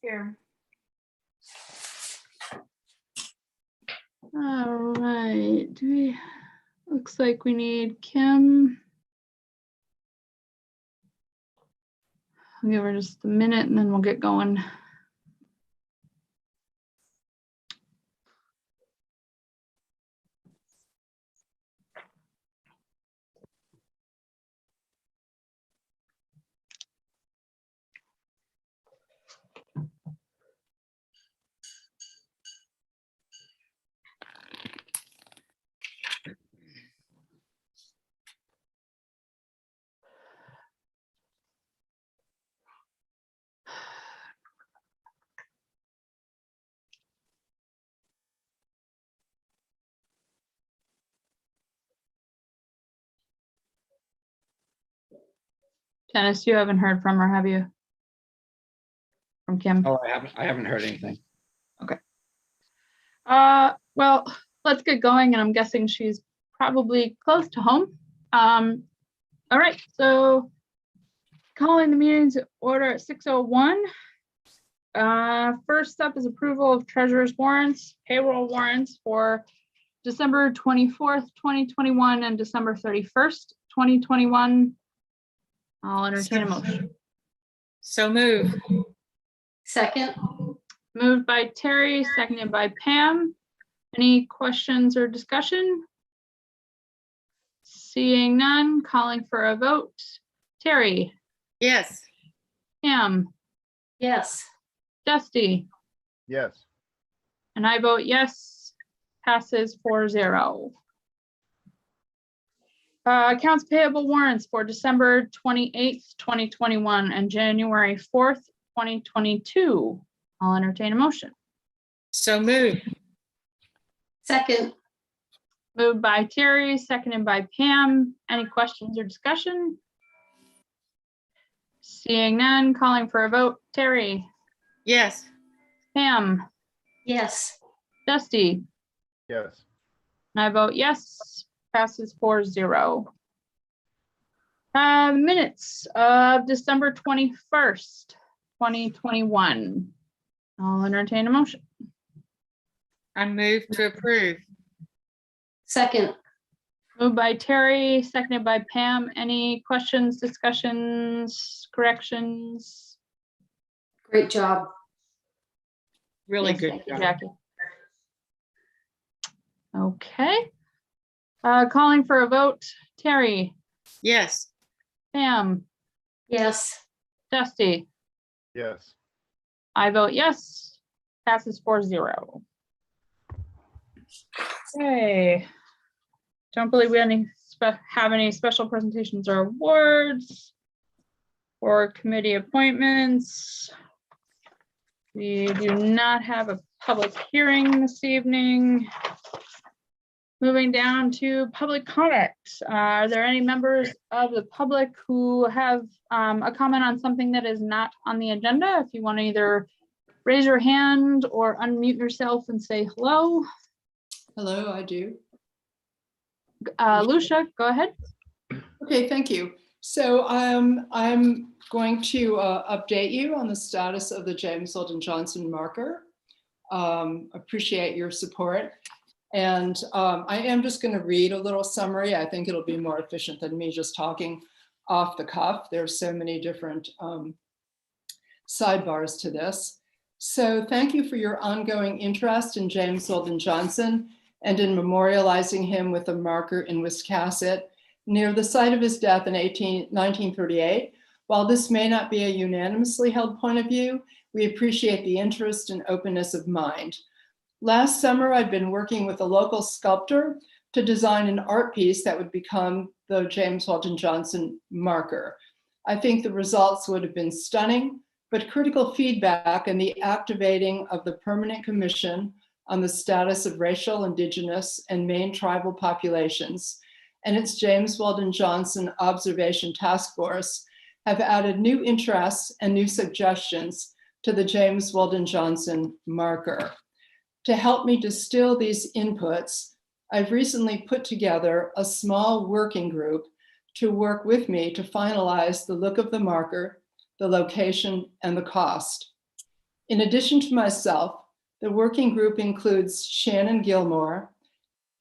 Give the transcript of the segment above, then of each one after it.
Here. All right, looks like we need Kim. I'll give her just a minute and then we'll get going. Dennis, you haven't heard from her, have you? From Kim? Oh, I haven't heard anything. Okay. Well, let's get going, and I'm guessing she's probably close to home. All right, so calling the meeting to order at 6:01. First up is approval of treasurer's warrants, payroll warrants for December 24th, 2021 and December 31st, 2021. I'll entertain a motion. So move. Second. Moved by Terry, seconded by Pam. Any questions or discussion? Seeing none, calling for a vote. Terry, Yes. Pam, Yes. Dusty, Yes. and I vote yes. Passes 4-0. Accounts payable warrants for December 28th, 2021 and January 4th, 2022. I'll entertain a motion. So move. Second. Moved by Terry, seconded by Pam. Any questions or discussion? Seeing none, calling for a vote. Terry, Yes. Pam, Yes. Dusty, Yes. and I vote yes. Passes 4-0. Minutes of December 21st, 2021. I'll entertain a motion. I move to approve. Second. Moved by Terry, seconded by Pam. Any questions, discussions, corrections? Great job. Really Yes, good thank you, job. Jackie. Okay. Calling for a vote. Terry, Yes. Pam, Yes. Dusty. Yes. I vote yes. Passes 4-0. Okay. Don't believe we have any special presentations or awards or committee appointments. We do not have a public hearing this evening. Moving down to public comment. Are there any members of the public who have a comment on something that is not on the agenda? If you want to either raise your hand or unmute yourself and say hello. Hello, I do. Lucia, go ahead. Okay, thank you. So I'm going to update you on the status of the James Weldon Johnson marker. Appreciate your support. And I am just going to read a little summary. I think it'll be more efficient than me just talking off the cuff. There's so many different sidebars to this. So thank you for your ongoing interest in James Weldon Johnson and in memorializing him with a marker in Wiscasset near the site of his death in 1938. While this may not be a unanimously held point of view, we appreciate the interest and openness of mind. Last summer, I'd been working with a local sculptor to design an art piece that would become the James Weldon Johnson marker. I think the results would have been stunning, but critical feedback and the activating of the Permanent Commission on the Status of Racial, Indigenous, and Maine Tribal Populations and its James Weldon Johnson Observation Task Force have added new interests and new suggestions to the James Weldon Johnson marker. To help me distill these inputs, I've recently put together a small working group to work with me to finalize the look of the marker, the location, and the cost. In addition to myself, the working group includes Shannon Gilmore,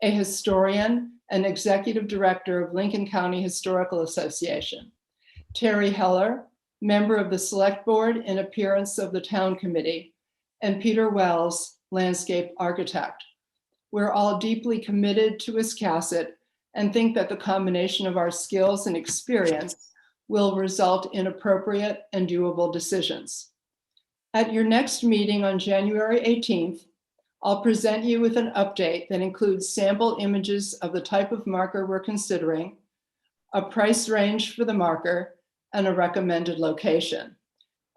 a historian and executive director of Lincoln County Historical Association, Terry Heller, member of the Select Board in appearance of the Town Committee, and Peter Wells, landscape architect. We're all deeply committed to Wiscasset and think that the combination of our skills and experience will result in appropriate and doable decisions. At your next meeting on January 18th, I'll present you with an update that includes sample images of the type of marker we're considering, a price range for the marker, and a recommended location.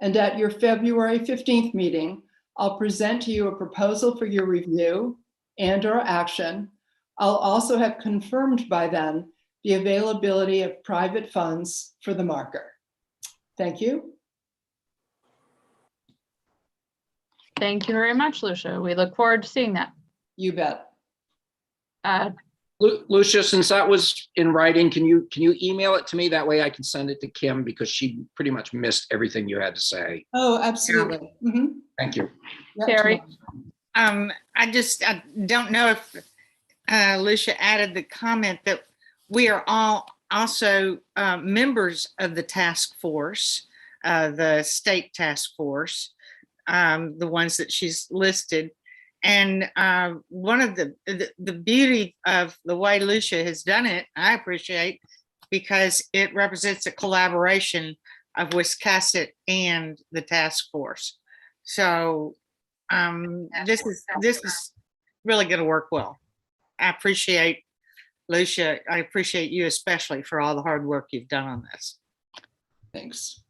And at your February 15th meeting, I'll present to you a proposal for your review and/or action. I'll also have confirmed by then the availability of private funds for the marker. Thank you. Thank you very much, Lucia. We look forward to seeing that. You bet. Lucia, since that was in writing, can you email it to me? That way I can send it to Kim because she pretty much missed everything you had to say. Oh, absolutely. Mhm. Thank you. Yep, Terry? tomorrow. I don't know if Lucia added the comment that we are all also members of the task force, the state task force, the ones that she's listed. And one of the beauty of the way Lucia has done it, I appreciate, because it represents a collaboration of Wiscasset and the task force. So this is really going to work well. I appreciate Lucia. I appreciate you especially for all the hard work you've done on this. Thanks.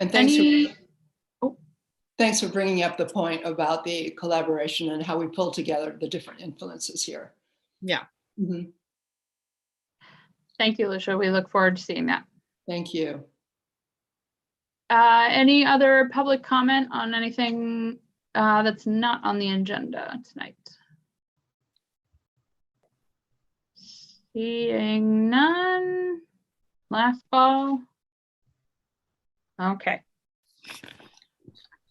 And thanks for bringing up the point about the collaboration and how we pull together the different influences here. Yeah. Mhm. Thank you, Lucia. We look forward to seeing that. Thank you. Any other public comment on anything that's not on the agenda tonight? Seeing none. Last call. Okay.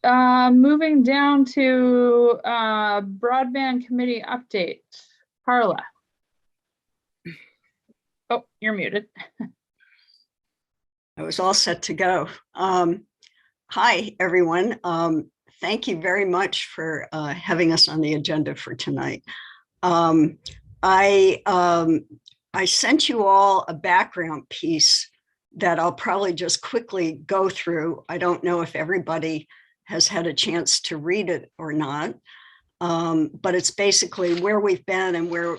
Moving down to broadband committee update. Carla. Oh, you're muted. I was all set to go. Hi, everyone. Thank you very much for having us on the agenda for tonight. I sent you all a background piece that I'll probably just quickly go through. I don't know if everybody has had a chance to read it or not, but it's basically where we've been and where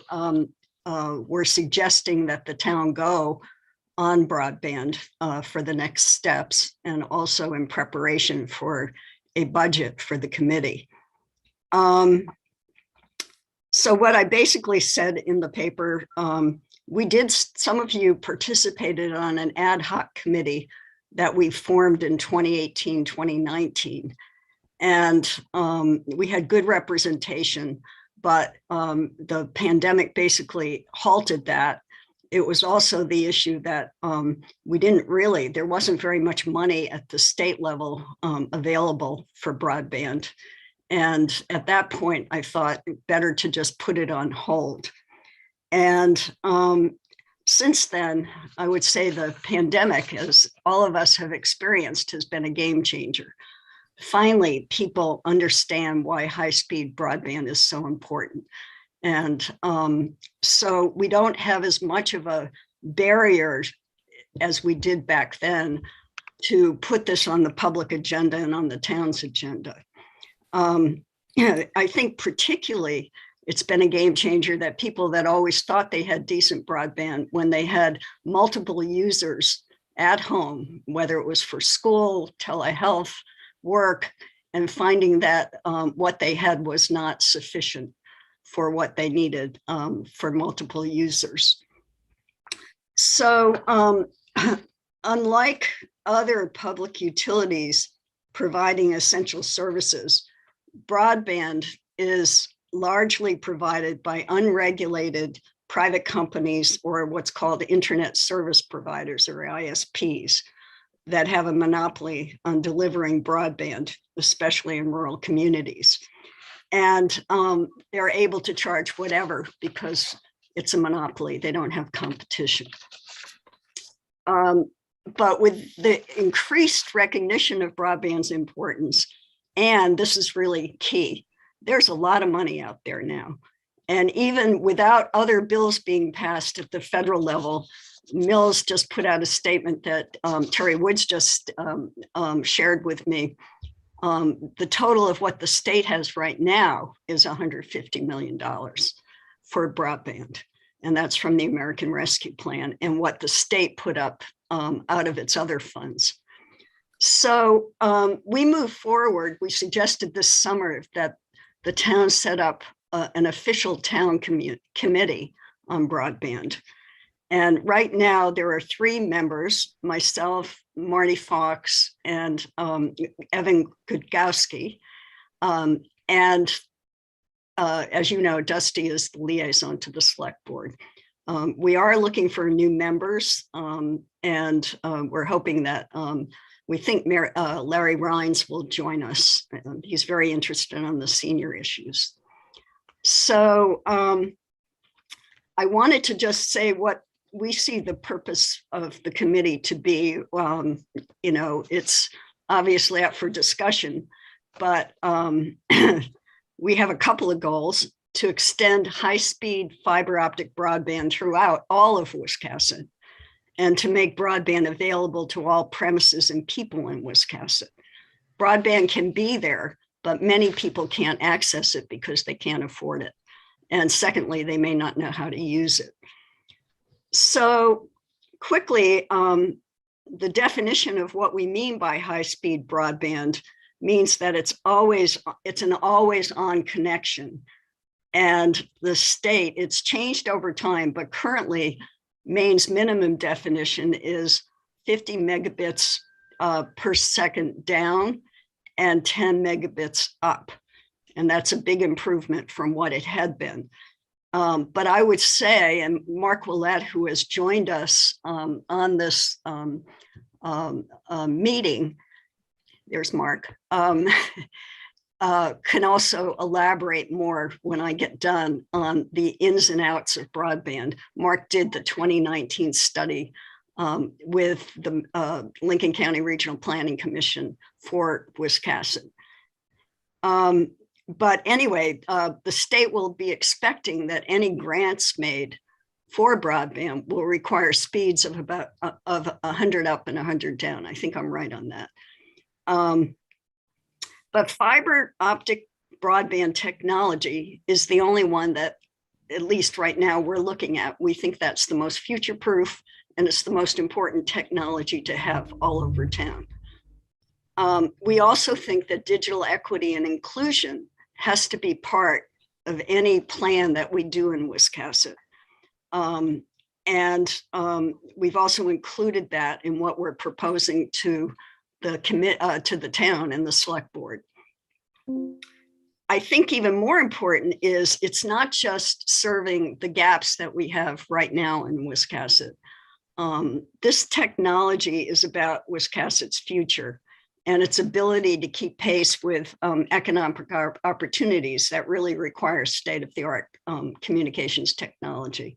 we're suggesting that the town go on broadband for the next steps, and also in preparation for a budget for the committee. So what I basically said in the paper, some of you participated on an ad hoc committee that we formed in 2018, 2019. And we had good representation, but the pandemic basically halted that. It was also the issue that there wasn't very much money at the state level available for broadband. And at that point, I thought better to just put it on hold. And since then, I would say the pandemic, as all of us have experienced, has been a game changer. Finally, people understand why high-speed broadband is so important. And so we don't have as much of a barrier as we did back then to put this on the public agenda and on the town's agenda. I think particularly it's been a game changer that people that always thought they had decent broadband, when they had multiple users at home, whether it was for school, telehealth, work, and finding that what they had was not sufficient for what they needed for multiple users. So unlike other public utilities providing essential services, broadband is largely provided by unregulated private companies, or what's called internet service providers, or ISPs. that have a monopoly on delivering broadband, especially in rural communities. And they're able to charge whatever because it's a monopoly. They don't have competition. But with the increased recognition of broadband's importance, and this is really key, there's a lot of money out there now. And even without other bills being passed at the federal level, Mills just put out a statement that Terry Woods just shared with me. The total of what the state has right now is $150 million for broadband. And that's from the American Rescue Plan and what the state put up out of its other funds. So we move forward. We suggested this summer that the town set up an official town committee on broadband. And right now there are 3 members, myself, Marty Fox, and Evan Gudkowski. And as you know, Dusty is the liaison to the select board. We are looking for new members, and we're hoping that we think Larry Rhines will join us. He's very interested on the senior issues. So I wanted to just say what we see the purpose of the committee to be. You know, it's obviously up for discussion, but we have a couple of goals: to extend high-speed fiber optic broadband throughout all of Wiscasset, and to make broadband available to all premises and people in Wiscasset. Broadband can be there, but many people can't access it because they can't afford it. And secondly, they may not know how to use it. So quickly, the definition of what we mean by high-speed broadband means that it's an always on connection. And the state, it's changed over time, but currently Maine's minimum definition is 50 megabits per second down and 10 megabits up. And that's a big improvement from what it had been. But I would say, and Mark Willett, who has joined us on this meeting, there's Mark, can also elaborate more when I get done on the ins and outs of broadband. Mark did the 2019 study with the Lincoln County Regional Planning Commission for Wiscasset. But anyway, the state will be expecting that any grants made for broadband will require speeds of about 100 up and 100 down. I think I'm right on that. But fiber optic broadband technology is the only one that, at least right now, we're looking at. We think that's the most future-proof, and it's the most important technology to have all over town. We also think that digital equity and inclusion has to be part of any plan that we do in Wiscasset. We've also included that in what we're proposing to the town and the select board. I think even more important is it's not just serving the gaps that we have right now in Wiscasset. This technology is about Wiscasset's future and its ability to keep pace with economic opportunities that really require state-of-the-art communications technology.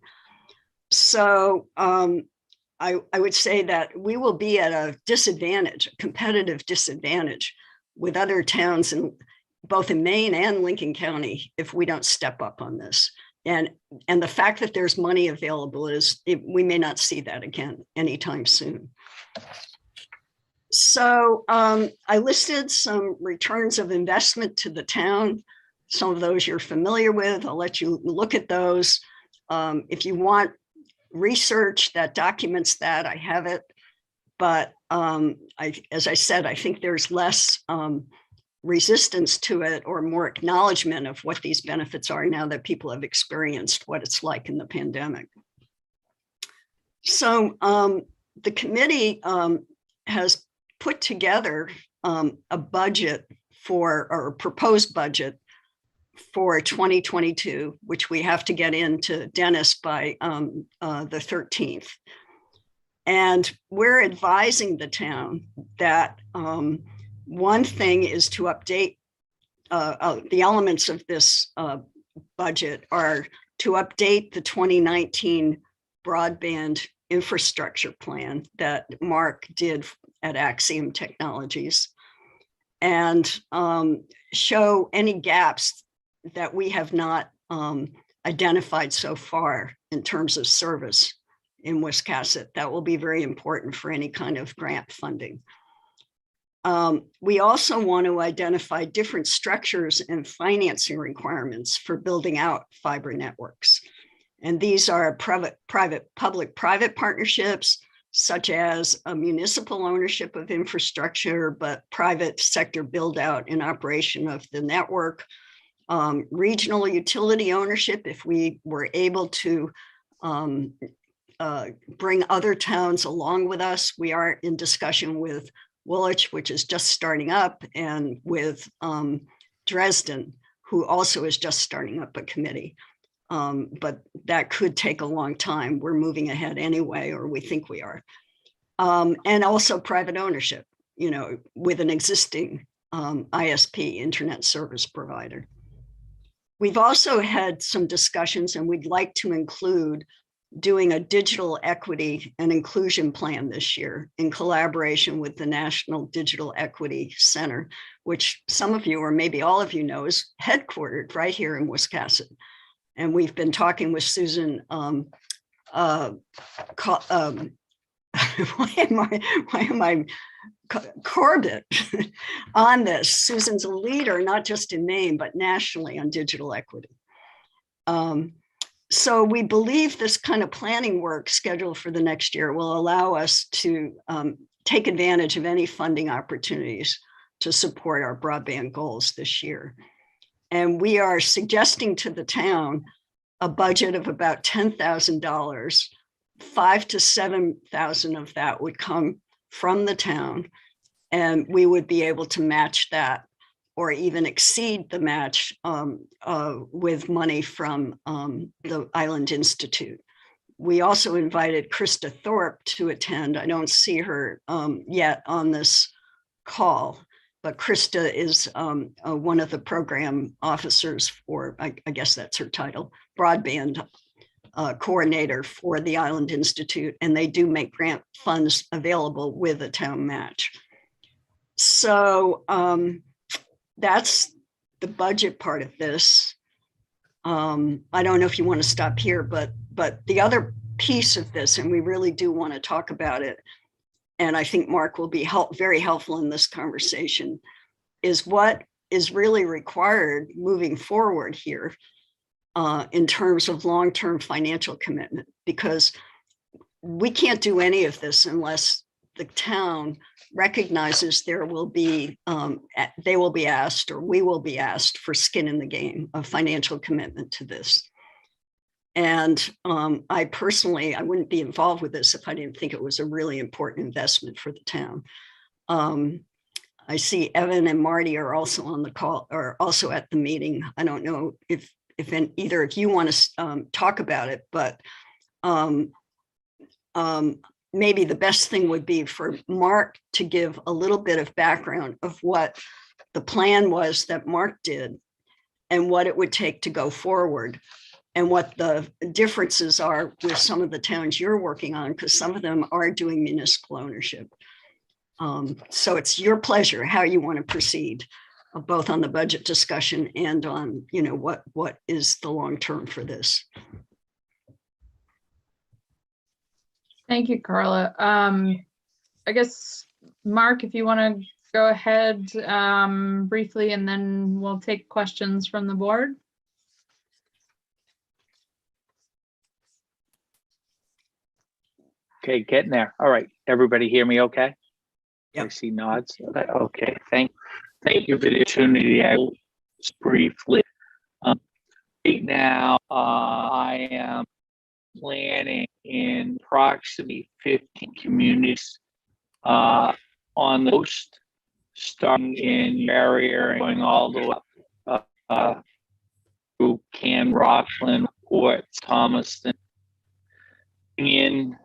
So I would say that we will be at a disadvantage, a competitive disadvantage with other towns both in Maine and Lincoln County if we don't step up on this. And the fact that there's money available we may not see that again anytime soon. So I listed some returns of investment to the town. Some of those you're familiar with. I'll let you look at those. If you want research that documents that, I have it. But as I said, I think there's less resistance to it or more acknowledgement of what these benefits are now that people have experienced what it's like in the pandemic. So the committee has put together a budget or a proposed budget for 2022, which we have to get into Dennis by the 13th. And we're advising the town that one thing is to update the elements of this budget are to update the 2019 broadband infrastructure plan that Mark did at Axiom Technologies, and show any gaps that we have not identified so far in terms of service in Wiscasset. That will be very important for any kind of grant funding. We also want to identify different structures and financing requirements for building out fiber networks. And these are public-private partnerships, such as a municipal ownership of infrastructure, but private sector build out and operation of the network, regional utility ownership, if we were able to bring other towns along with us. We are in discussion with Woolwich, which is just starting up, and with Dresden, who also is just starting up a committee. But that could take a long time. We're moving ahead anyway, or we think we are. And also private ownership, with an existing ISP, internet service provider. We've also had some discussions, and we'd like to include doing a digital equity and inclusion plan this year in collaboration with the National Digital Equity Center, which some of you, or maybe all of you know, is headquartered right here in Wiscasset. And we've been talking with Susan, Corbett on this. Susan's a leader, not just in name, but nationally on digital equity. So we believe this kind of planning work scheduled for the next year will allow us to take advantage of any funding opportunities to support our broadband goals this year. And we are suggesting to the town a budget of about $10,000. $5,000 to $7,000 of that would come from the town, and we would be able to match that or even exceed the match with money from the Island Institute. We also invited Krista Thorpe to attend. I don't see her yet on this call, but Krista is one of the program officers for, I guess that's her title, broadband coordinator for the Island Institute, and they do make grant funds available with a town match. So that's the budget part of this. I don't know if you want to stop here, but the other piece of this, and we really do want to talk about it, and I think Mark will be very helpful in this conversation, is what is really required moving forward here in terms of long-term financial commitment, because we can't do any of this unless the town recognizes they will be asked, or we will be asked for skin in the game of financial commitment to this. And I personally, I wouldn't be involved with this if I didn't think it was a really important investment for the town. I see Evan and Marty are also on the call, or also at the meeting. I don't know if either of you want to talk about it, but maybe the best thing would be for Mark to give a little bit of background of what the plan was that Mark did and what it would take to go forward, and what the differences are with some of the towns you're working on, because some of them are doing municipal ownership. So it's your pleasure how you want to proceed, both on the budget discussion and on, what is the long term for this. Thank you, Carla. I guess, Mark, if you want to go ahead briefly, and then we'll take questions from the board. Okay, getting there. All right, everybody hear me okay? Yep. I see nods. Okay, thank you for the opportunity. I will just briefly. Right now, I am planning in approximately 15 communities on the coast, starting in your area and going all the way up through Can, Rockland, Port Thomaston, in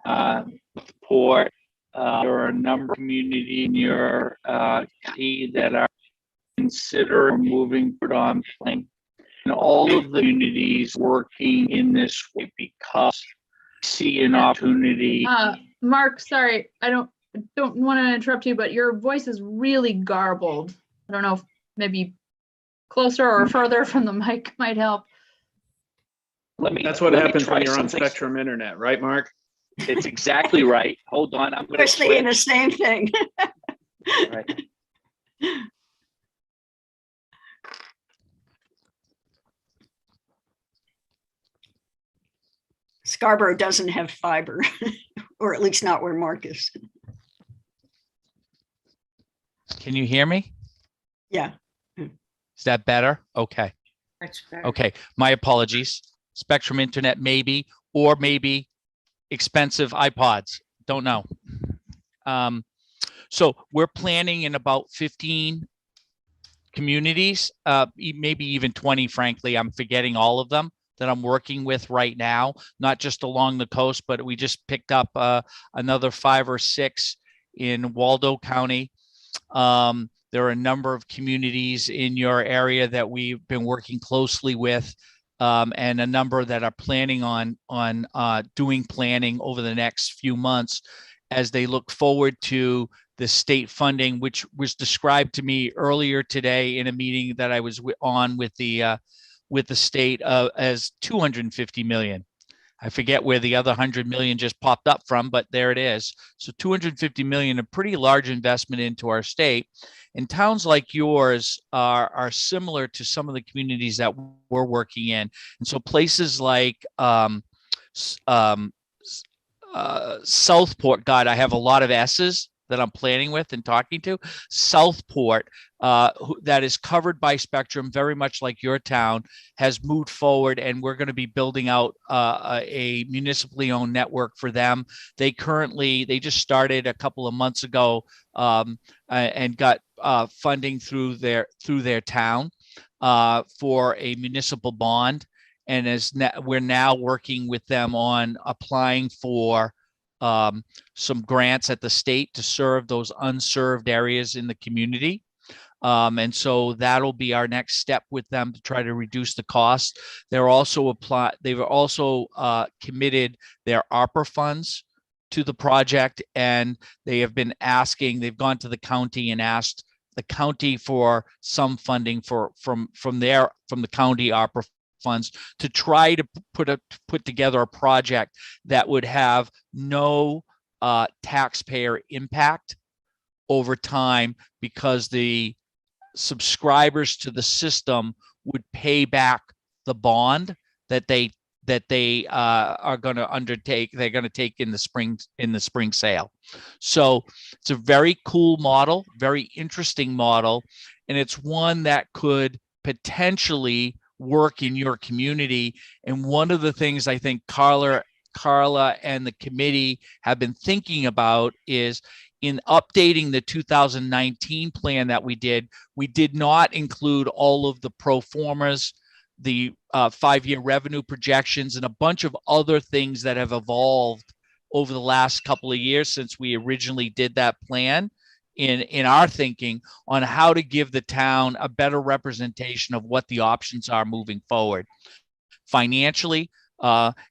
report. There are a number of communities in your county that are considering moving forward on plan. And all of the communities working in this way because we see an opportunity. Mark, sorry, I don't want to interrupt you, but your voice is really garbled. I don't know if maybe closer or further from the mic might help. That's what let me happens try when you're on something. Spectrum Internet, right, Mark? It's exactly right. Hold on, I'm going We're to saying the switch. same thing. Right. Scarborough doesn't have fiber, or at least not where Mark is. Can you hear me? Yeah. Is that better? Okay. Much better. Okay. My apologies. Spectrum Internet, maybe, or maybe expensive iPods. Don't know. So we're planning in about 15 communities, maybe even 20, frankly. I'm forgetting all of them that I'm working with right now, not just along the coast, but we just picked up another 5 or 6 in Waldo County. There are a number of communities in your area that we've been working closely with, and a number that are planning on doing planning over the next few months as they look forward to the state funding, which was described to me earlier today in a meeting that I was on with the state as 250 million. I forget where the other 100 million just popped up from, but there it is. So 250 million, a pretty large investment into our state. And towns like yours are similar to some of the communities that we're working in. And so places like Southport, God, I have a lot of S's that I'm planning with and talking to. Southport, that is covered by Spectrum, very much like your town, has moved forward, and we're going to be building out a municipally owned network for them. They just started a couple of months ago and got funding through their town for a municipal bond, and we're now working with them on applying for some grants at the state to serve those unserved areas in the community. And so that'll be our next step with them to try to reduce the cost. They've also committed their ARPA funds to the project, and they have been they've gone to the county and asked the county for some funding from the county ARPA funds to try to put together a project that would have no taxpayer impact over time, because the subscribers to the system would pay back the bond that they are going to undertake. They're going to take in the spring sale. So it's a very cool model, very interesting model, and it's one that could potentially work in your community. And one of the things I think Carla and the committee have been thinking about is, in updating the 2019 plan that we did not include all of the pro formas, the 5-year revenue projections, and a bunch of other things that have evolved over the last couple of years since we originally did that plan, in our thinking on how to give the town a better representation of what the options are moving forward financially,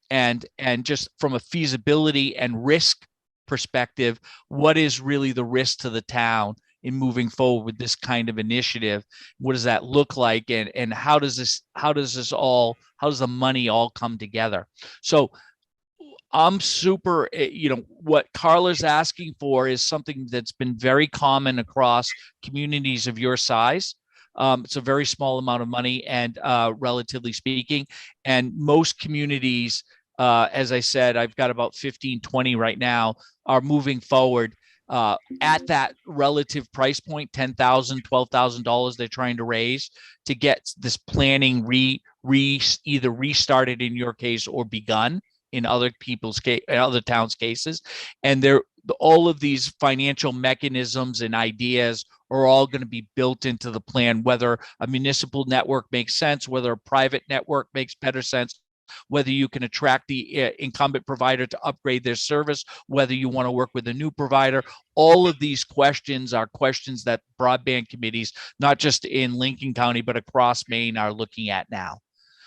and just from a feasibility and risk perspective. What is really the risk to the town in moving forward with this kind of initiative? What does that look like, and how does the money all come together? So I'm super, what Carla's asking for is something that's been very common across communities of your size. It's a very small amount of money, and relatively speaking, and most communities, as I said, I've got about 15, 20 right now, are moving forward at that relative price point, $10,000, $12,000 they're trying to raise to get this planning either restarted in your case or begun in other people's case, other towns' cases. And all of these financial mechanisms and ideas are all going to be built into the plan, whether a municipal network makes sense, whether a private network makes better sense, whether you can attract the incumbent provider to upgrade their service, whether you want to work with a new provider. All of these questions are questions that broadband committees, not just in Lincoln County, but across Maine, are looking at now.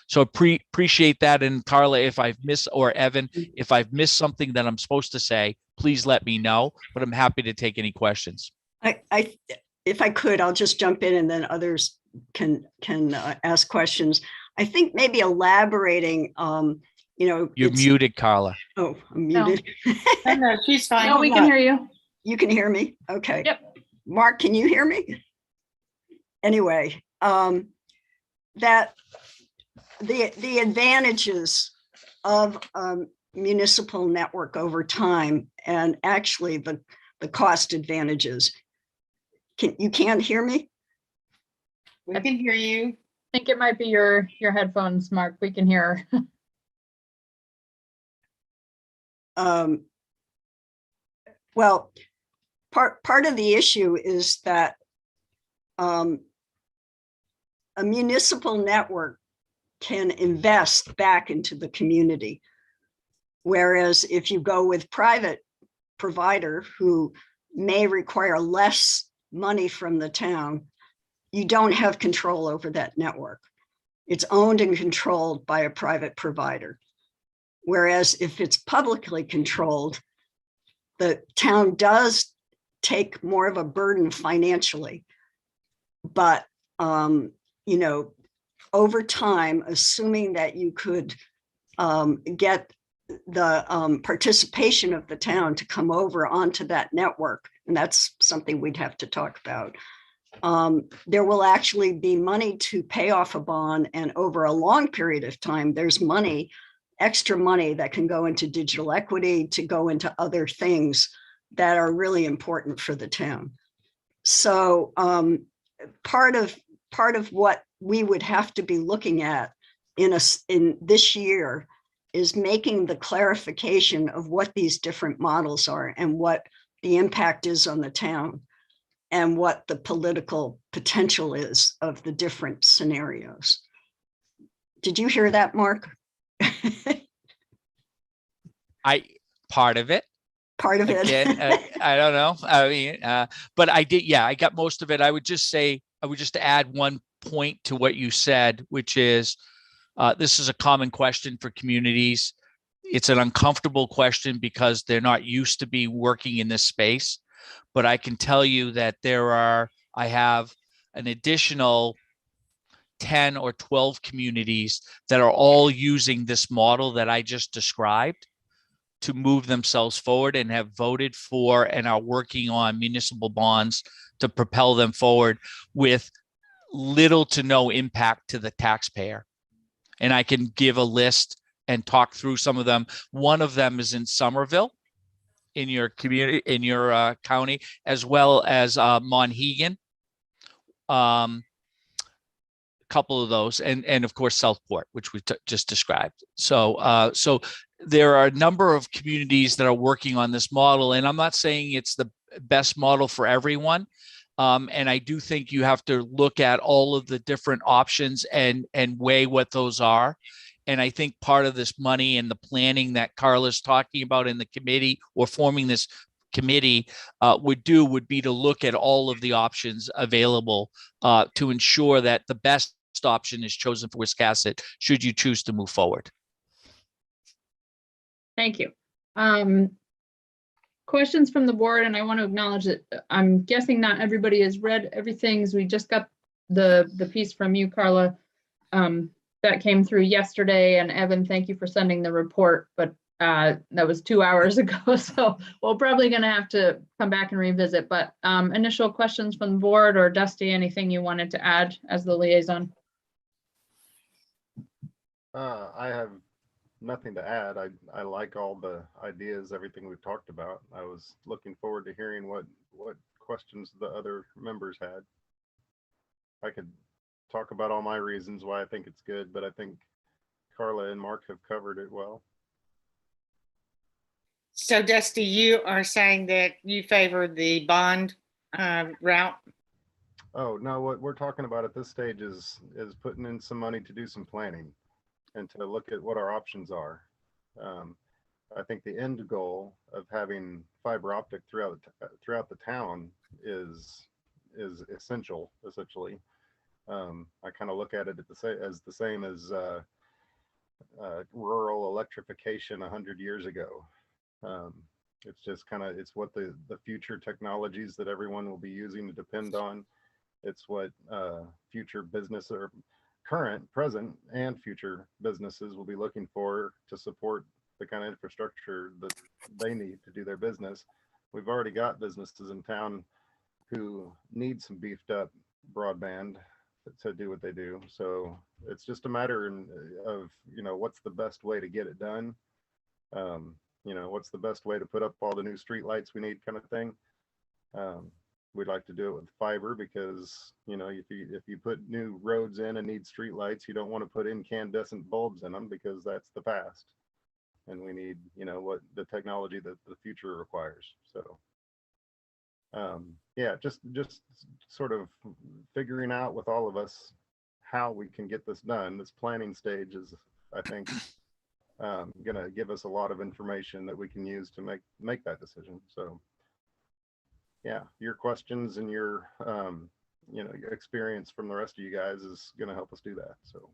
So appreciate that. And Carla, if I've missed, or Evan, if I've missed something that I'm supposed to say, please let me know, but I'm happy to take any questions. If I could, I'll just jump in and then others can ask questions. I think maybe elaborating, You're it's- muted, Carla. Oh, I'm muted. No, she's fine. No, we can hear you. You can hear me? Okay. Yep. Mark, can you hear me? Anyway, that the advantages of municipal network over time, and actually the cost advantages. You can't hear me? We can hear you. I think it might be your headphones, Mark. We can hear. Well, part of the issue is that a municipal network can invest back into the community. Whereas if you go with private provider who may require less money from the town, you don't have control over that network. It's owned and controlled by a private provider. Whereas if it's publicly controlled, the town does take more of a burden financially. But, over time, assuming that you could get the participation of the town to come over onto that network, and that's something we'd have to talk about. There will actually be money to pay off a bond, and over a long period of time, there's money, extra money that can go into digital equity, to go into other things that are really important for the town. So part of what we would have to be looking at in this year is making the clarification of what these different models are and what the impact is on the town and what the political potential is of the different scenarios. Did you hear that, Mark? Part of it. Part of it. Again, I don't know. I mean, but I did. Yeah, I got most of it. I would just add one point to what you said, which is this is a common question for communities. It's an uncomfortable question because they're not used to be working in this space. But I can tell you that I have an additional 10 or 12 communities that are all using this model that I just described to move themselves forward and have voted for and are working on municipal bonds to propel them forward with little to no impact to the taxpayer. And I can give a list and talk through some of them. One of them is in Somerville, in your community, in your county, as well as Monhegan. A couple of those, and of course Southport, which we just described. So there are a number of communities that are working on this model, and I'm not saying it's the best model for everyone. And I do think you have to look at all of the different options and weigh what those are. And I think part of this money and the planning that Carla's talking about in the committee, or forming this committee, would be to look at all of the options available to ensure that the best option is chosen for Wiscasset should you choose to move forward. Thank you. Questions from the board, and I want to acknowledge that I'm guessing not everybody has read everything, as we just got the piece from you, Carla, that came through yesterday. And Evan, thank you for sending the report, but that was 2 hours ago, so we're probably going to have to come back and revisit. But initial questions from the board, or Dusty, anything you wanted to add as the liaison? I have nothing to add. I like all the ideas, everything we've talked about. I was looking forward to hearing what questions the other members had. I could talk about all my reasons why I think it's good, but I think Carla and Mark have covered it well. So Dusty, you are saying that you favor the bond route? Oh, no, what we're talking about at this stage is putting in some money to do some planning. and to look at what our options are. I think the end goal of having fiber optic throughout the town is essential, essentially. I kind of look at it as the same as rural electrification 100 years ago. It's just it's what the future technologies that everyone will be using to depend on. It's what future business or current, present, and future businesses will be looking for to support the kind of infrastructure that they need to do their business. We've already got businesses in town who need some beefed up broadband to do what they do. So it's just a matter of, what's the best way to get it done? What's the best way to put up all the new street lights we need, kind of thing. We'd like to do it with fiber because, if you put new roads in and need street lights, you don't want to put incandescent bulbs in them because that's the past. And we need, what the technology that the future requires. So, yeah, just sort of figuring out with all of us how we can get this done. This planning stage is, I think, going to give us a lot of information that we can use to make that decision. So, yeah, your questions and your, your experience from the rest of you guys is going to help us do that. So,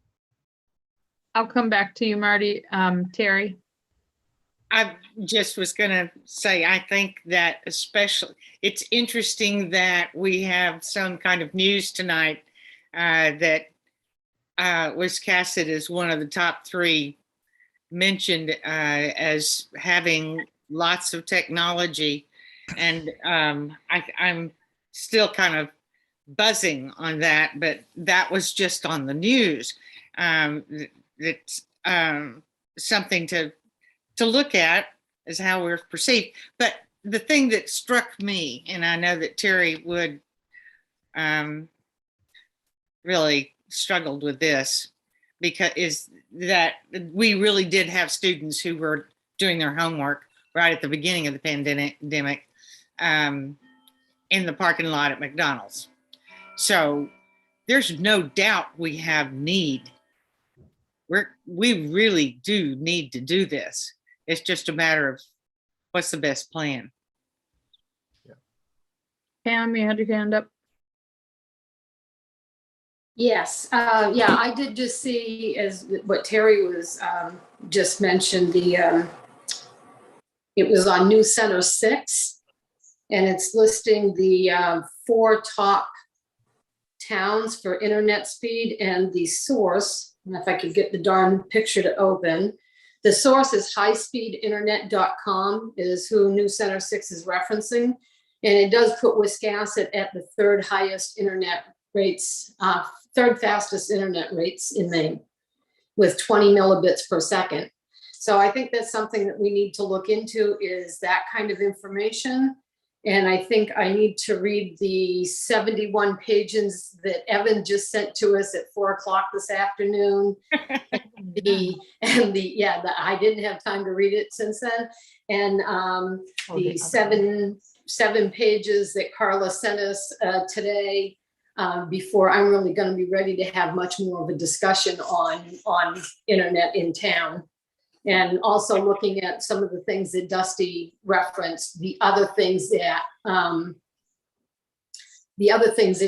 I'll come back to you, Marty. Terry. I just was going to say, I think that especially it's interesting that we have some kind of news tonight that Wiscasset is one of the top 3 mentioned as having lots of technology. And I'm still kind of buzzing on that, but that was just on the news. It's something to look at is how we're perceived. But the thing that struck me, and I know that Terry would really struggled with this, because is that we really did have students who were doing their homework right at the beginning of the pandemic in the parking lot at McDonald's. So there's no doubt we have need. We really do need to do this. It's just a matter of what's the best plan. Pam, you had your hand up. Yes, yeah, I did just see, as what Terry was just mentioned, it was on News Center 6, and it's listing the 4 top towns for internet speed and the source. And if I could get the darn picture to open. The source is highspeedinternet.com is who News Center 6 is referencing. And it does put Wiscasset at the 3rd highest internet rates, 3rd fastest internet rates in Maine with 20 millibits per second. So I think that's something that we need to look into, is that kind of information. And I think I need to read the 71 pages that Evan just sent to us at 4 o'clock this afternoon. I didn't have time to read it since then. And the seven pages that Carla sent us today, before I'm really going to be ready to have much more of a discussion on internet in town. And also looking at some of the things that Dusty referenced, the other things in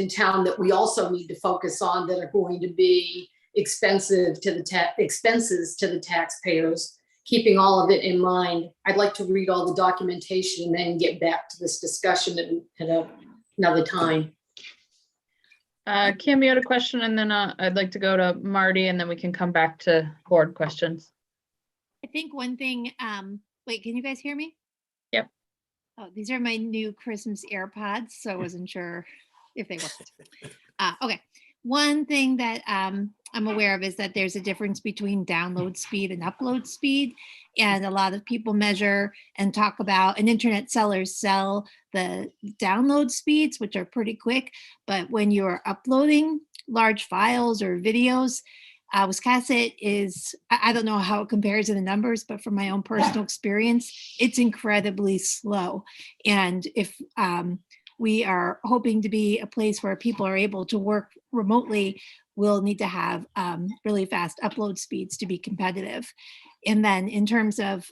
town that we also need to focus on that are going to be expenses to the taxpayers, keeping all of it in mind. I'd like to read all the documentation and then get back to this discussion at another time. Kim, you had a question, and then I'd like to go to Marty, and then we can come back to board questions. I think one thing, wait, can you guys hear me? Yep. Oh, these are my new Christmas AirPods, so I wasn't sure if they worked. Okay. One thing that I'm aware of is that there's a difference between download speed and upload speed. And a lot of people measure and talk about, and internet sellers sell the download speeds, which are pretty quick. But when you're uploading large files or videos, Wiscasset is, I don't know how it compares in the numbers, but from my own personal experience, it's incredibly slow. And if we are hoping to be a place where people are able to work remotely, we'll need to have really fast upload speeds to be competitive. And then in terms of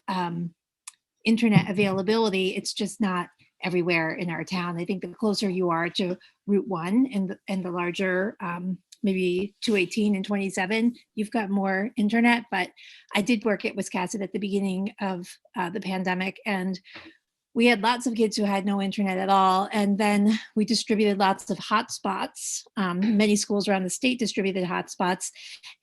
internet availability, it's just not everywhere in our town. I think the closer you are to Route 1 and the larger, maybe 218 and 27, you've got more internet. But I did work at Wiscasset at the beginning of the pandemic, and we had lots of kids who had no internet at all. And then we distributed lots of hotspots. Many schools around the state distributed hotspots,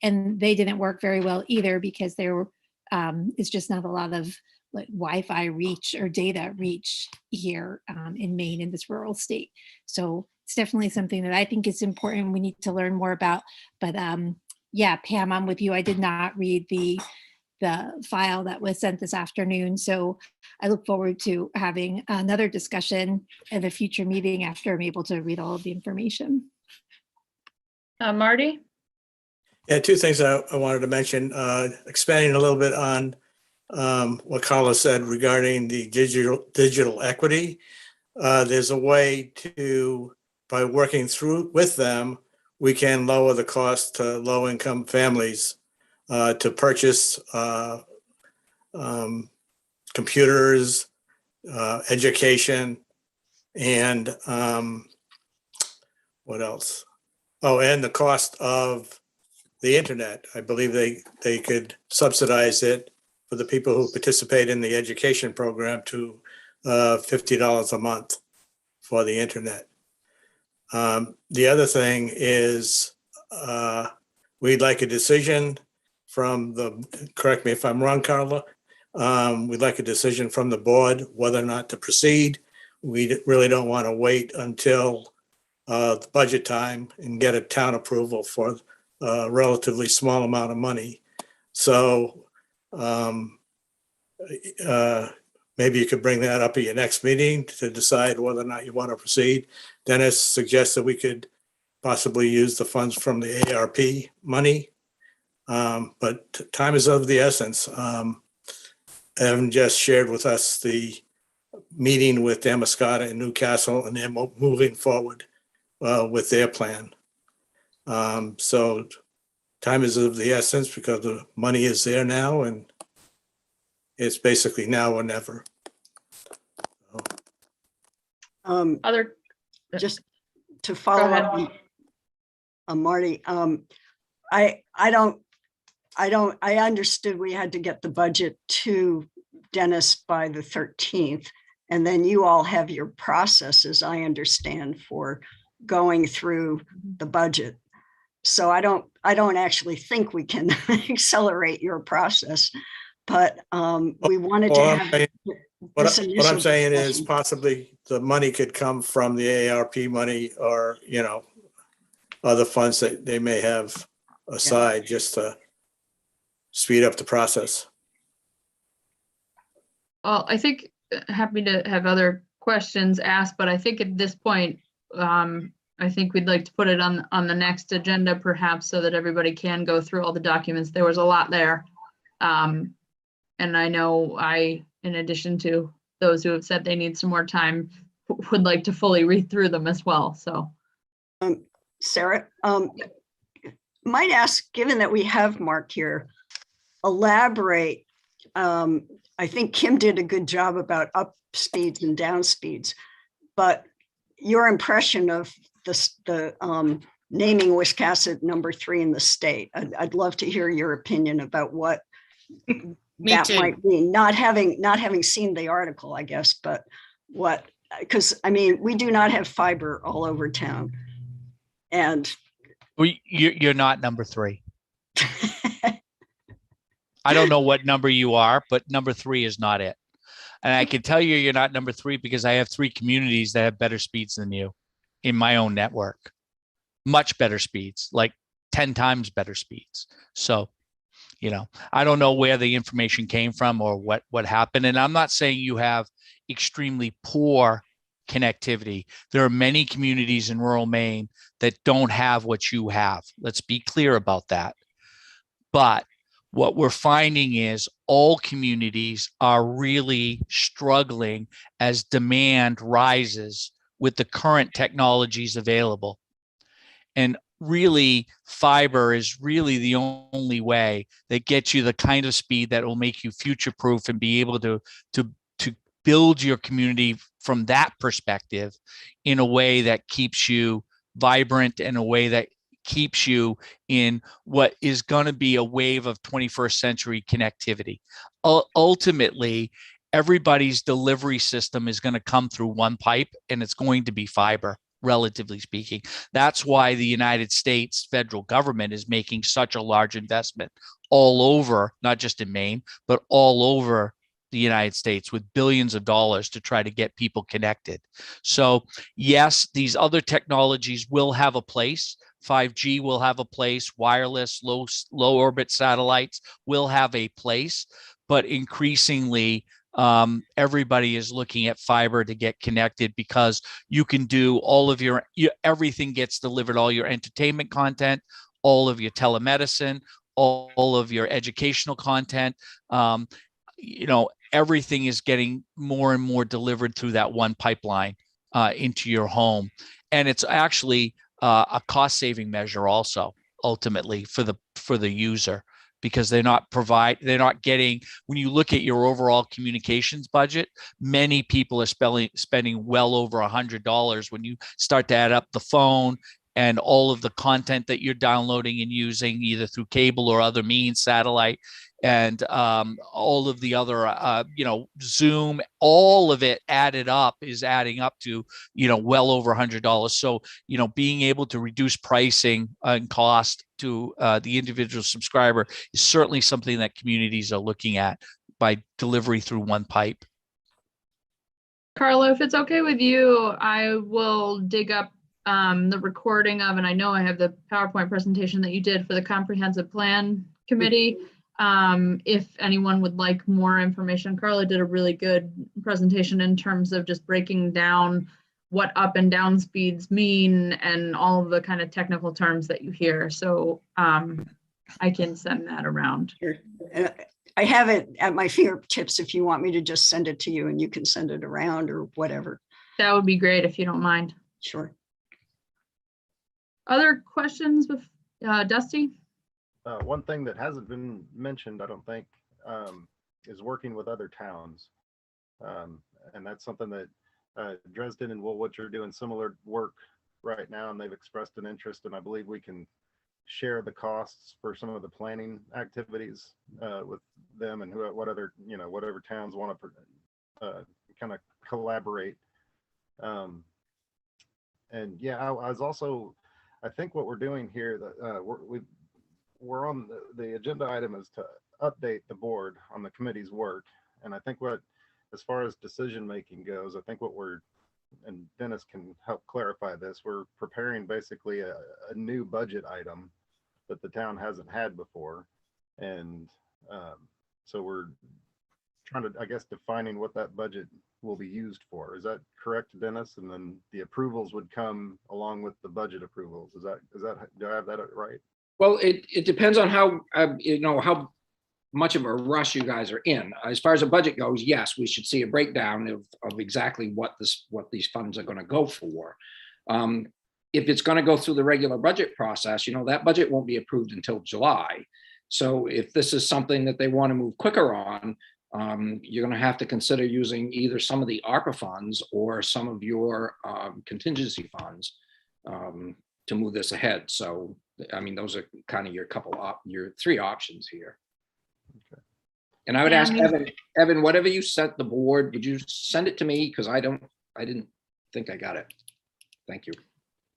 and they didn't work very well either because there were, it's just not a lot of like Wi-Fi reach or data reach here in Maine, in this rural state. So it's definitely something that I think is important. We need to learn more about. But yeah, Pam, I'm with you. I did not read the file that was sent this afternoon. So I look forward to having another discussion at a future meeting after I'm able to read all of the information. Marty? Yeah, two things I wanted to mention, expanding a little bit on what Carla said regarding the digital equity. There's a way to, by working through with them, we can lower the cost to low-income families to purchase computers, education, and what else? Oh, and the cost of the internet. I believe they could subsidize it for the people who participate in the education program to $50 a month for the internet. The other thing is we'd like a decision from the, correct me if I'm wrong, Carla, we'd like a decision from the board whether or not to proceed. We really don't want to wait until the budget time and get a town approval for a relatively small amount of money. So maybe you could bring that up at your next meeting to decide whether or not you want to proceed. Dennis suggests that we could possibly use the funds from the ARP money. But time is of the essence. Evan just shared with us the meeting with Damascotta and Newcastle, and they're moving forward with their plan. So time is of the essence because the money is there now, and it's basically now or never. Other, Just to follow ahead. up on Marty, I understood we had to get the budget to Dennis by the 13th, and then you all have your processes, I understand, for going through the budget. So I don't actually think we can accelerate your process, but we wanted to have What this I'm initial saying is discussion. possibly the money could come from the ARP money or, other funds that they may have aside just to speed up the process. well, I think happy to have other questions asked, but I think at this point, I think we'd like to put it on the next agenda perhaps so that everybody can go through all the documents. There was a lot there. And I know in addition to those who have said they need some more time, would like to fully read through them as well, so. Sarah, might ask, given that we have Mark here, elaborate. I think Kim did a good job about up speeds and down speeds, but your impression of the naming Wiscasset number 3 in the state. I'd love to hear your opinion about what that too. might mean. Not having seen the article, I guess, but what, because I mean, we do not have fiber all over town. And You're not number 3. I don't know what number you are, but number 3 is not it. And I can tell you you're not number 3 because I have 3 communities that have better speeds than you in my own network. Much better speeds, like 10 times better speeds. So, I don't know where the information came from or what happened. And I'm not saying you have extremely poor connectivity. There are many communities in rural Maine that don't have what you have. Let's be clear about that. But what we're finding is all communities are really struggling as demand rises with the current technologies available. And really, fiber is really the only way that gets you the kind of speed that will make you future-proof and be able to build your community from that perspective in a way that keeps you vibrant, in a way that keeps you what is going to be a wave of 21st century connectivity. Ultimately, everybody's delivery system is going to come through one pipe, and it's going to be fiber, relatively speaking. That's why the United States federal government is making such a large investment all over, not just in Maine, but all over the United States, with billions of dollars to try to get people connected. So yes, these other technologies will have a place. 5G will have a place. Wireless, low orbit satellites will have a place, but increasingly, everybody is looking at fiber to get connected, because you can do all of everything gets delivered, all your entertainment content, all of your telemedicine, all of your educational content. Everything is getting more and more delivered through that one pipeline into your home. And it's actually a cost-saving measure also, ultimately, for the user, because they're not getting, when you look at your overall communications budget, many people are spending well over $100 when you start to add up the phone and all of the content that you're downloading and using, either through cable or other means, satellite, and all of the other, Zoom, all of it added up is adding up to, well over $100. So, being able to reduce pricing and cost to the individual subscriber is certainly something that communities are looking at by delivery through one pipe. Carla, if it's okay with you, I will dig up the recording of, and I know I have the PowerPoint presentation that you did for the comprehensive plan committee. If anyone would like more information, Carla did a really good presentation in terms of just breaking down what up and down speeds mean and all of the kind of technical terms that you hear. So I can send that around. Sure. I have it at my fingertips if you want me to just send it to you, and you can send it around or whatever. That would be great if you don't mind. Sure. Other questions with Dusty? One thing that hasn't been mentioned, I don't think, is working with other towns. And that's something that Dresden and Woolwich are doing similar work right now, and they've expressed an interest, and I believe we can share the costs for some of the planning activities with them, and what other, whatever towns want to kind of collaborate. And yeah, I was also, I think what we're doing here, that we're on the agenda item is to update the board on the committee's work. And I think as far as decision making goes, I think and Dennis can help clarify this, we're preparing basically a new budget item that the town hasn't had before. And so we're trying to, I guess, defining what that budget will be used for. Is that correct, Dennis? And then the approvals would come along with the budget approvals. Is that, do I have that right? Well, it depends on how much of a rush you guys are in. As far as the budget goes, yes, we should see a breakdown of exactly what these funds are going to go for. If it's going to go through the regular budget process, that budget won't be approved until July. So if this is something that they want to move quicker on, you're going to have to consider using either some of the ARPA funds or some of your contingency funds to move this ahead. So, I mean, those are kind of your three options here. Okay. And I would ask Evan, whatever you sent the board, did you send it to me? Because I didn't think I got it. Thank you.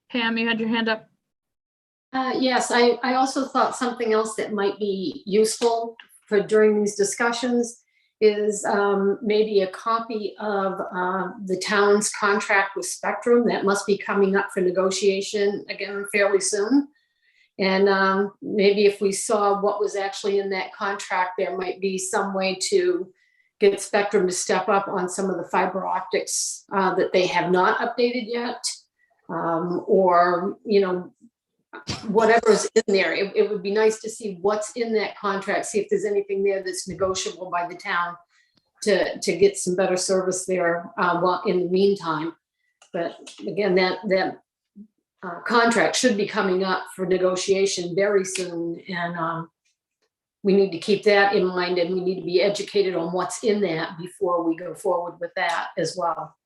Pam, you had your hand up. Yes, I also thought something else that might be useful for during these discussions is maybe a copy of the town's contract with Spectrum that must be coming up for negotiation again fairly soon. And maybe if we saw what was actually in that contract, there might be some way to get Spectrum to step up on some of the fiber optics that they have not updated yet. Or, whatever's in there. It would be nice to see what's in that contract, see if there's anything there that's negotiable by the town to get some better service there while in the meantime. But again, that contract should be coming up for negotiation very soon, and we need to keep that in mind, and we need to be educated on what's in that before we go forward with that as well.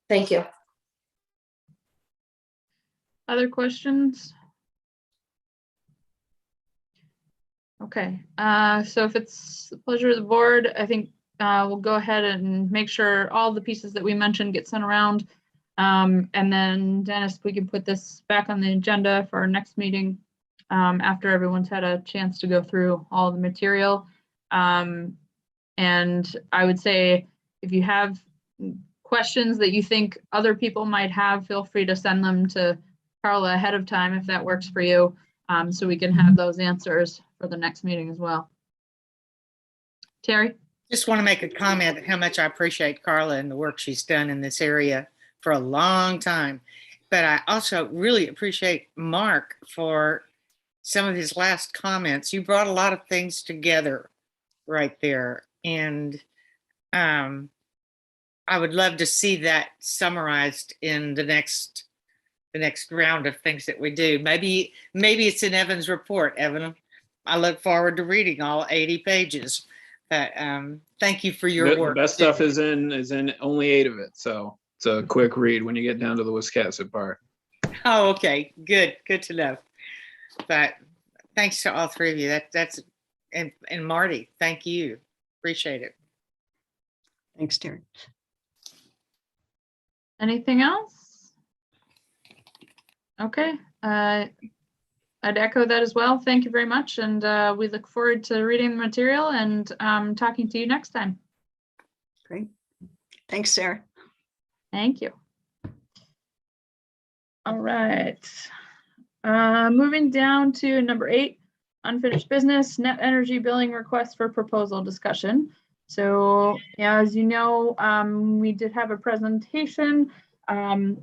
Thank you. Other questions? Okay, so if it's the pleasure of the board, I think we'll go ahead and make sure all the pieces that we mentioned get sent around. And then Dennis, we can put this back on the agenda for our next meeting after everyone's had a chance to go through all the material. And I would say if you have questions that you think other people might have, feel free to send them to Carla ahead of time if that works for you, so we can have those answers for the next meeting as well. Terry? Just want to make a comment how much I appreciate Carla and the work she's done in this area for a long time. But I also really appreciate Mark for some of his last comments. You brought a lot of things together right there. And I would love to see that summarized in the next round of things that we do. Maybe it's in Evan's report, Evan. I look forward to reading all 80 pages. But thank you for your work. The best stuff is in only 8 of it. So it's a quick read when you get down to the Wiscasset part. Oh, okay. Good to know. But thanks to all 3 of you. And Marty, thank you. Appreciate it. Thanks, Terry. Anything else? Okay, I'd echo that as well. Thank you very much. And we look forward to reading the material and talking to you next time. Great. Thanks, Sarah. Thank you. All right. Moving down to number 8, unfinished business, net energy billing request for proposal discussion. So yeah, as you know, we did have a presentation on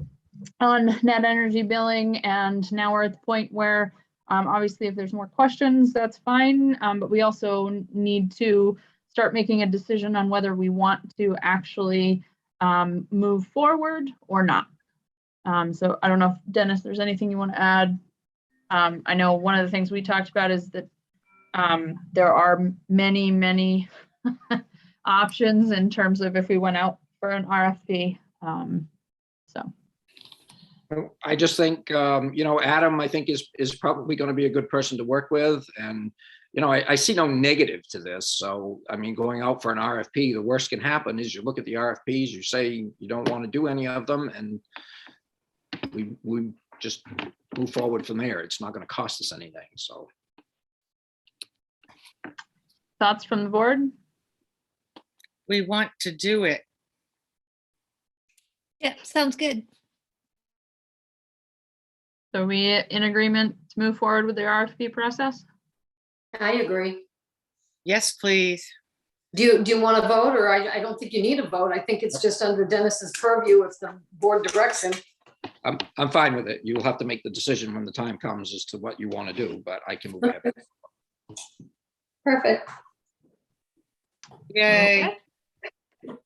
net energy billing, and now we're at the point where obviously if there's more questions, that's fine, but we also need to start making a decision on whether we want to actually move forward or not. So I don't know if Dennis, there's anything you want to add. I know one of the things we talked about is that there are many options in terms of if we went out for an RFP. So I just think, Adam, I think is probably going to be a good person to work with. And, I see no negative to this. So, I mean, going out for an RFP, the worst can happen is you look at the RFPs, you say you don't want to do any of them, and we just move forward from there. It's not going to cost us anything. So. Thoughts from the board? We want to do it. Yeah, sounds good. So we in agreement to move forward with the RFP process? I agree. Yes, please. Do you want to vote, or I don't think you need a vote. I think it's just under Dennis's purview if the board directs him. I'm fine with it. You'll have to make the decision when the time comes as to what you want to do, but I can move ahead. Perfect. Yay. Okay.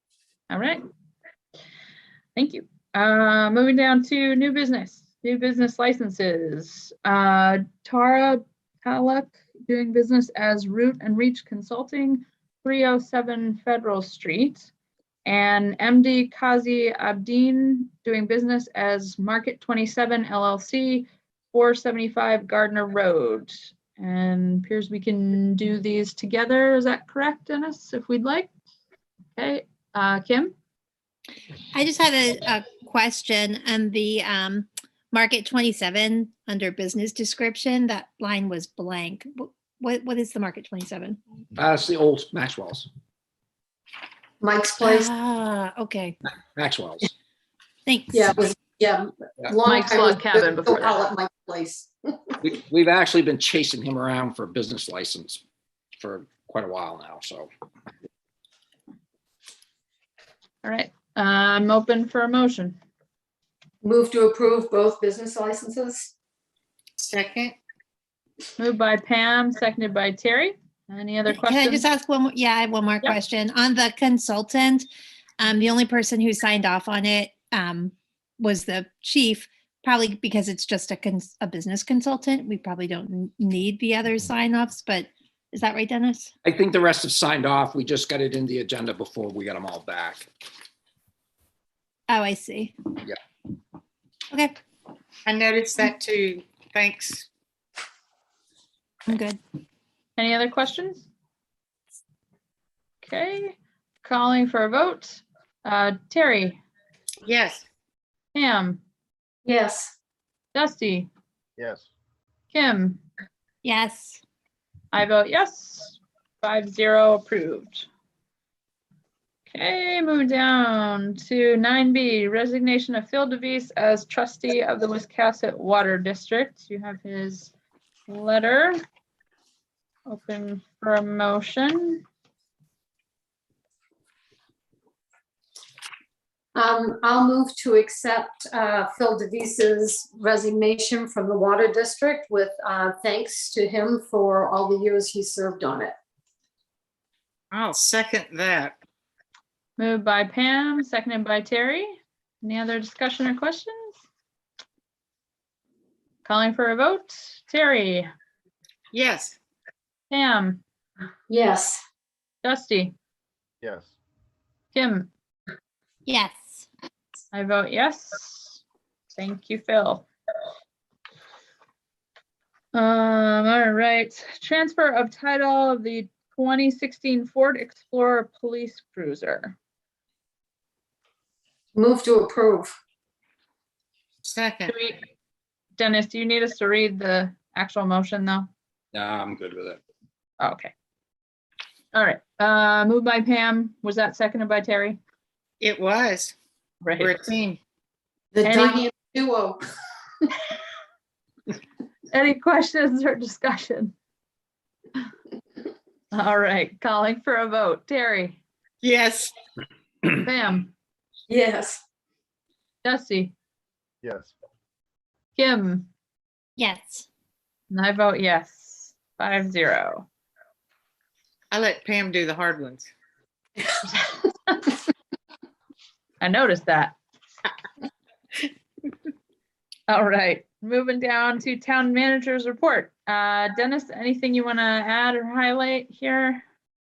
All right. Thank you. Moving down to new business licenses. Tara Palak doing business as Root and Reach Consulting, 307 Federal Street, and MD Kazi Abdeen doing business as Market 27 LLC, 475 Gardner Road. And appears we can do these together. Is that correct, Dennis, if we'd like? Okay, Kim? I just had a question on the Market 27 under business description. That line was blank. What is the Market 27? It's the old Maxwell's. Mike's place. Ah, okay. Maxwell's. Thanks. Yeah, it was, yeah. Long Mike's time Log ago, Cabin we'll before call that. it Mike's place. We've actually been chasing him around for a business license for quite a while now, so. All right, I'm open for a motion. Move to approve both business licenses. Second. Moved by Pam, seconded by Terry. Any other questions? Can I just ask one more? Yeah, I have one more question. On the consultant, the only person who signed off on it was the chief, probably because it's just a business consultant. We probably don't need the other sign-offs, but is that right, Dennis? I think the rest have signed off. We just got it in the agenda before we got them all back. Oh, I see. Yeah. Okay, I noticed that too. Thanks. I'm good. Any other questions? Okay, calling for a vote. Terry, Yes. Pam, Yes. Dusty, Yes. Kim, Yes. I vote yes. 5-0 approved. Okay, moving down to 9B, resignation of Phil DeVries as trustee of the Wiscasset Water District. You have his letter. Open for a motion. I'll move to accept Phil DeVise's resignation from the Water District with thanks to him for all the years he served on it. I'll second that. Moved by Pam, seconded by Terry. Any other discussion or questions? Calling for a vote. Terry, Yes. Pam, Yes. Dusty, Yes. Kim, Yes. I vote yes. Thank you, Phil. All right, transfer of title of the 2016 Ford Explorer Police Cruiser. Move to approve. Second. Dennis, do you need us to read the actual motion though? Nah, I'm good with it. Okay. All right, moved by Pam. Was that seconded by Terry? It was. Right. We're a team. The Any- dynamic duo. Any questions or discussion? All right, calling for a vote. Terry, Yes. Pam, Yes. Dusty, Yes. Kim, Yes. and I vote yes. 5-0. I let Pam do the hard ones. I noticed that. All right, moving down to town manager's report. Dennis, anything you want to add or highlight here?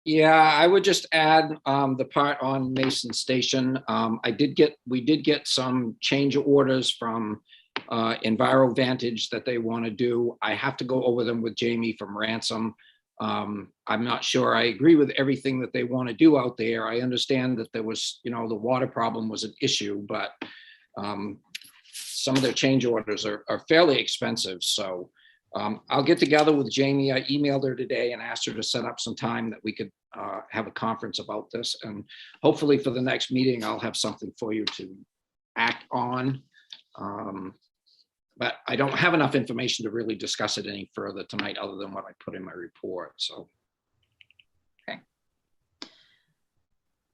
Yeah, I would just add the part on Mason Station. We did get some change orders from EnviroVantage that they want to do. I have to go over them with Jamie from Ransom. I'm not sure I agree with everything that they want to do out there. I understand that there was, the water problem was an issue, but some of their change orders are fairly expensive. So I'll get together with Jamie. I emailed her today and asked her to set up some time that we could have a conference about this. And hopefully for the next meeting, I'll have something for you to act on. But I don't have enough information to really discuss it any further tonight, other than what I put in my report. So. Okay.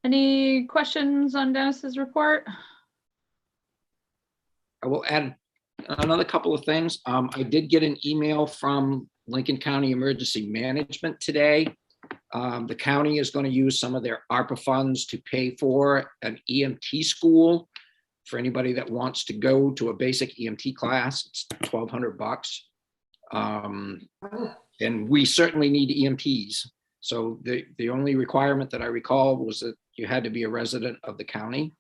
Any questions on Dennis's report? I will add another couple of things. I did get an email from Lincoln County Emergency Management today. The county is going to use some of their ARPA funds to pay for an EMT school for anybody that wants to go to a basic EMT class. It's $1,200. And we certainly need EMTs. So the only requirement that I recall was that you had to be a resident of the county.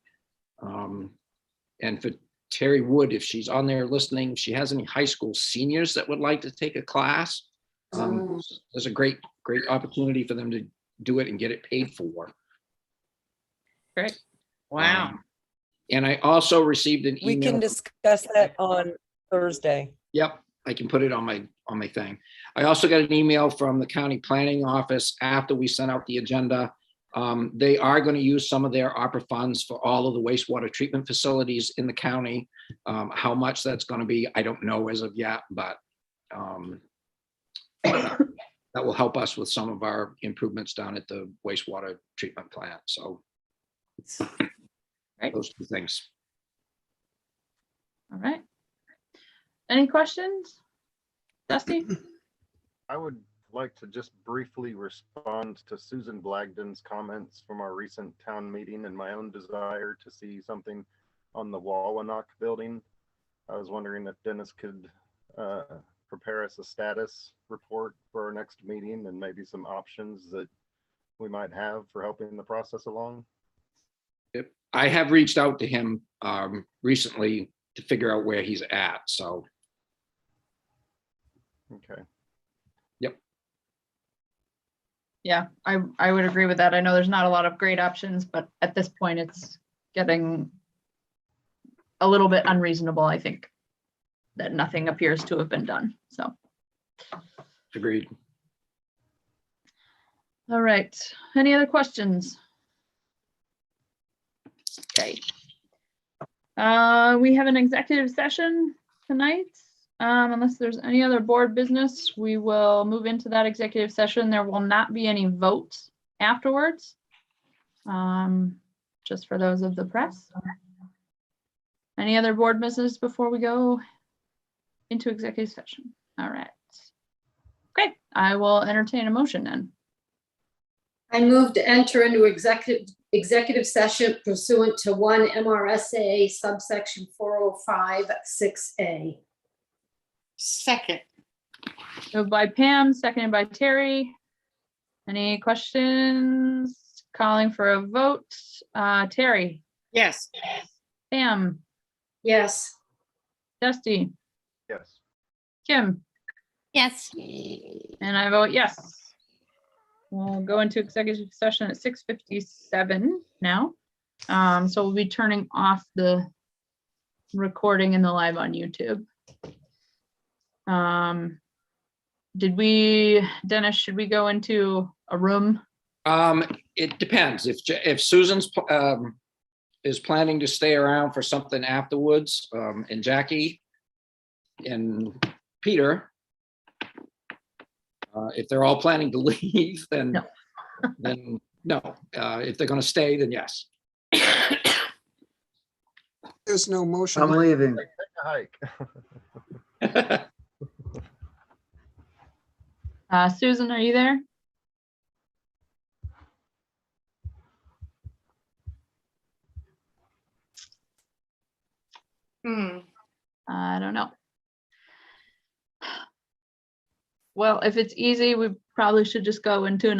And for Terry Wood, if she's on there listening, if she has any high school seniors that would like to take a class, there's a great opportunity for them to do it and get it paid for. Great. Wow. And I also received an email. We can discuss that on Thursday. Yep, I can put it on my thing. I also got an email from the county planning office after we sent out the agenda. They are going to use some of their ARPA funds for all of the wastewater treatment facilities in the county. How much that's going to be, I don't know as of yet, but that will help us with some of our improvements down at the wastewater treatment plant. So Right. those two things. All right. Any questions? Dusty? I would like to just briefly respond to Susan Blagden's comments from our recent town meeting and my own desire to see something on the Wawanock building. I was wondering if Dennis could prepare us a status report for our next meeting and maybe some options that we might have for helping the process along. I have reached out to him recently to figure out where he's at, so. Okay. Yeah, I would agree with that. I know there's not a lot of great options, but at this point, it's getting a little bit unreasonable, I think, that nothing appears to have been done, so. Agreed. All right, any other questions? Okay. We have an executive session tonight. Unless there's any other board business, we will move into that executive session. There will not be any votes afterwards. Just for those of the press. Any other board business before we go into executive session? All right. Okay, I will entertain a motion then. I move to enter into executive session pursuant to 1 MRSA subsection 405(6)(a). Second. Moved by Pam, seconded by Terry. Any questions? Calling for a vote. Terry, Yes. Pam, Yes. Dusty, Yes. Kim, Yes. and I vote yes. We'll go into executive session at 6:57 now. So we'll be turning off the recording and the live on YouTube. Dennis, should we go into a room? It depends. If Susan's is planning to stay around for something afterwards, and Jackie and Peter, if they're all planning to leave, then No. then no. If they're going to stay, then yes. There's no motion. I'm leaving. Take a hike. Susan, are you there? I don't know. Well, if it's easy, we probably should just go into an